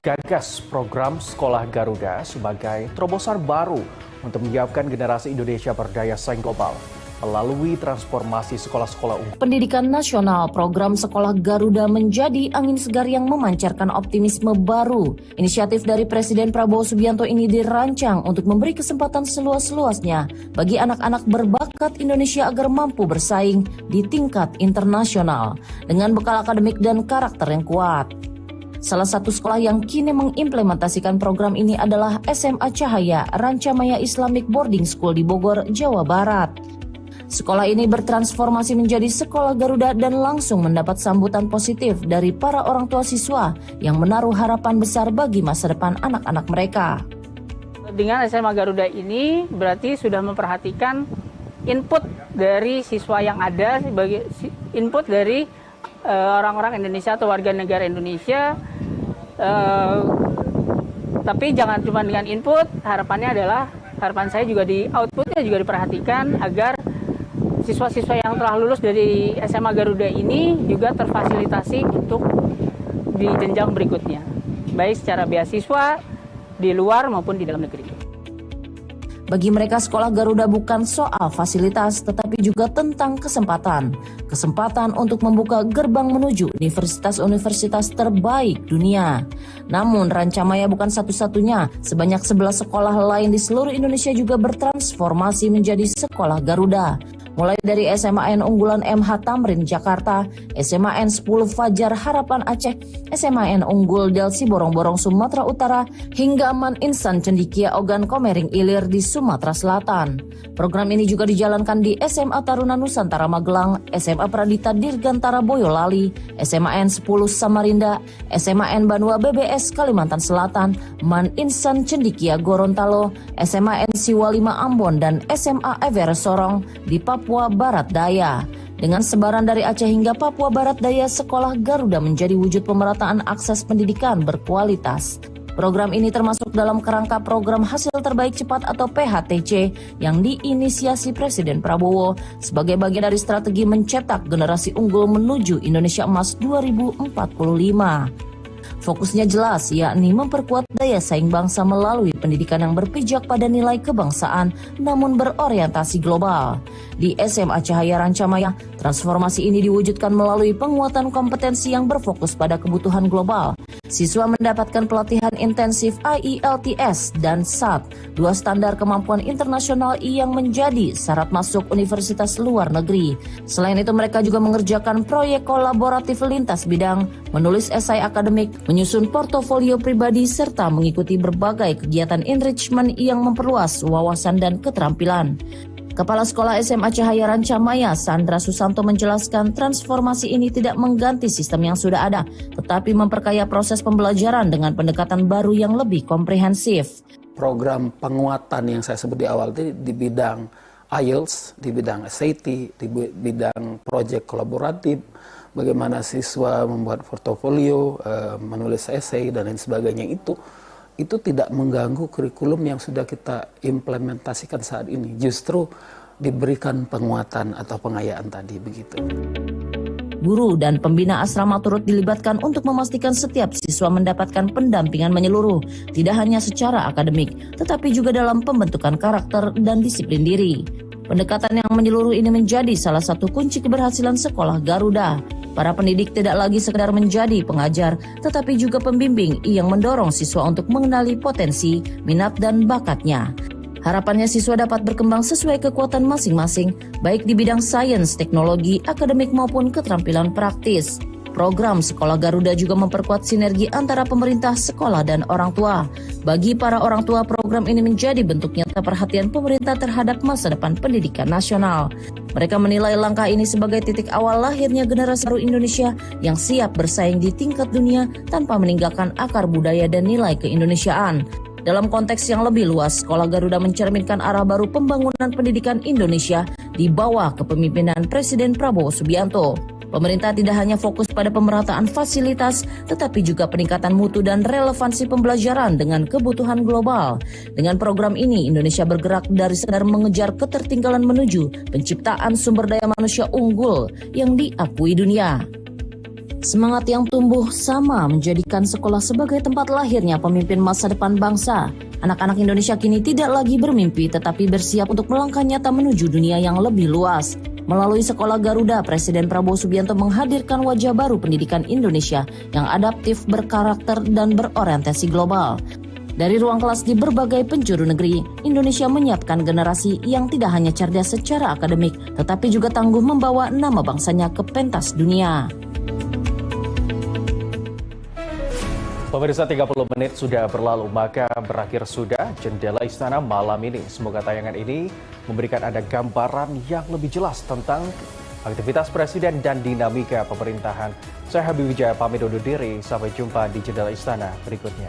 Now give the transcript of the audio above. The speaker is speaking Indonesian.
gagas program Sekolah Garuda sebagai terobosan baru untuk menyiapkan generasi Indonesia berdaya saing global melalui transformasi sekolah-sekolah unggul. Pendidikan nasional program Sekolah Garuda menjadi angin segar yang memancarkan optimisme baru. Inisiatif dari Presiden Prabowo Subianto ini dirancang untuk memberi kesempatan seluas-luasnya bagi anak-anak berbakat Indonesia agar mampu bersaing di tingkat internasional dengan bekal akademik dan karakter yang kuat. Salah satu sekolah yang kini mengimplementasikan program ini adalah SMA Cahaya Rancamaya Islamic Boarding School di Bogor, Jawa Barat. Sekolah ini bertransformasi menjadi Sekolah Garuda dan langsung mendapat sambutan positif dari para orang tua siswa yang menaruh harapan besar bagi masa depan anak-anak mereka. Dengan SMA Garuda ini berarti sudah memperhatikan input dari siswa yang ada, sebagai input dari orang-orang Indonesia atau warga negara Indonesia. Tapi jangan cuma dengan input, harapan saya juga di outputnya juga diperhatikan agar siswa-siswa yang telah lulus dari SMA Garuda ini juga terfasilitasi untuk di jenjang berikutnya, baik secara beasiswa di luar maupun di dalam negeri. Bagi mereka, Sekolah Garuda bukan soal fasilitas, tetapi juga tentang kesempatan. Kesempatan untuk membuka gerbang menuju universitas-universitas terbaik dunia. Namun, Rancamaya bukan satu-satunya. Sebanyak 11 sekolah lain di seluruh Indonesia juga bertransformasi menjadi Sekolah Garuda. Mulai dari SMAN Unggulan MH Tamrin Jakarta, SMAN 10 Fajar Harapan Aceh, SMAN Unggul Delsi Borong-Borong Sumatera Utara, hingga Man Insan Cendikia Ogan Komering Ilir di Sumatera Selatan. Program ini juga dijalankan di SMA Taruna Nusantara Magelang, SMA Pradita Dirgantara Boyolali, SMAN 10 Samarinda, SMAN Banua BBS Kalimantan Selatan, Man Insan Cendikia Gorontalo, SMAN Siwa 5 Ambon, dan SMA Everest Sorong di Papua Barat Daya. Dengan sebaran dari Aceh hingga Papua Barat Daya, Sekolah Garuda menjadi wujud pemerataan akses pendidikan berkualitas. Program ini termasuk dalam kerangka program Hasil Terbaik Cepat atau PHTC yang diinisiasi Presiden Prabowo sebagai bagian dari strategi mencetak generasi unggul menuju Indonesia Emas 2045. Fokusnya jelas, yakni memperkuat daya saing bangsa melalui pendidikan yang berpijak pada nilai kebangsaan namun berorientasi global. Di SMA Cahaya Rancamaya, transformasi ini diwujudkan melalui penguatan kompetensi yang berfokus pada kebutuhan global. Siswa mendapatkan pelatihan intensif IELTS dan SAT, dua standar kemampuan internasional yang menjadi syarat masuk universitas luar negeri. Selain itu, mereka juga mengerjakan proyek kolaboratif lintas bidang, menulis esai akademik, menyusun portofolio pribadi, serta mengikuti berbagai kegiatan enrichment yang memperluas wawasan dan keterampilan. Kepala Sekolah SMA Cahaya Rancamaya, Sandra Susanto, menjelaskan transformasi ini tidak mengganti sistem yang sudah ada, tetapi memperkaya proses pembelajaran dengan pendekatan baru yang lebih komprehensif. Program penguatan yang saya sebut di awal itu di bidang IELTS, di bidang SAT, di bidang proyek kolaboratif, bagaimana siswa membuat portofolio, menulis esai, dan lain sebagainya itu tidak mengganggu kurikulum yang sudah kita implementasikan saat ini. Justru diberikan penguatan atau pengayaan tadi, begitu. Guru dan pembina asrama turut dilibatkan untuk memastikan setiap siswa mendapatkan pendampingan menyeluruh, tidak hanya secara akademik, tetapi juga dalam pembentukan karakter dan disiplin diri. Pendekatan yang menyeluruh ini menjadi salah satu kunci keberhasilan Sekolah Garuda. Para pendidik tidak lagi sekedar menjadi pengajar, tetapi juga pembimbing yang mendorong siswa untuk mengenali potensi, minat, dan bakatnya. Harapannya siswa dapat berkembang sesuai kekuatan masing-masing, baik di bidang sains, teknologi, akademik, maupun keterampilan praktis. Program Sekolah Garuda juga memperkuat sinergi antara pemerintah, sekolah, dan orang tua. Bagi para orang tua, program ini menjadi bentuk nyata perhatian pemerintah terhadap masa depan pendidikan nasional. Mereka menilai langkah ini sebagai titik awal lahirnya generasi baru Indonesia yang siap bersaing di tingkat dunia tanpa meninggalkan akar budaya dan nilai keindonesiaan. Dalam konteks yang lebih luas, Sekolah Garuda mencerminkan arah baru pembangunan pendidikan Indonesia di bawah kepemimpinan Presiden Prabowo Subianto. Pemerintah tidak hanya fokus pada pemerataan fasilitas, tetapi juga peningkatan mutu dan relevansi pembelajaran dengan kebutuhan global. Dengan program ini, Indonesia bergerak dari sekedar mengejar ketertinggalan menuju penciptaan sumber daya manusia unggul yang diakui dunia. Semangat yang tumbuh sama menjadikan sekolah sebagai tempat lahirnya pemimpin masa depan bangsa. Anak-anak Indonesia kini tidak lagi bermimpi tetapi bersiap untuk melangkah nyata menuju dunia yang lebih luas. Melalui Sekolah Garuda, Presiden Prabowo Subianto menghadirkan wajah baru pendidikan Indonesia yang adaptif, berkarakter, dan berorientasi global. Dari ruang kelas di berbagai penjuru negeri, Indonesia menyiapkan generasi yang tidak hanya cerdas secara akademik, tetapi juga tangguh membawa nama bangsanya ke pentas dunia. Pemirsa, 30 menit sudah berlalu, maka berakhir sudah Jendela Istana malam ini. Semoga tayangan ini memberikan Anda gambaran yang lebih jelas tentang aktivitas Presiden dan dinamika pemerintahan. Saya Habib Wijaya pamit undur diri, sampai jumpa di Jendela Istana berikutnya.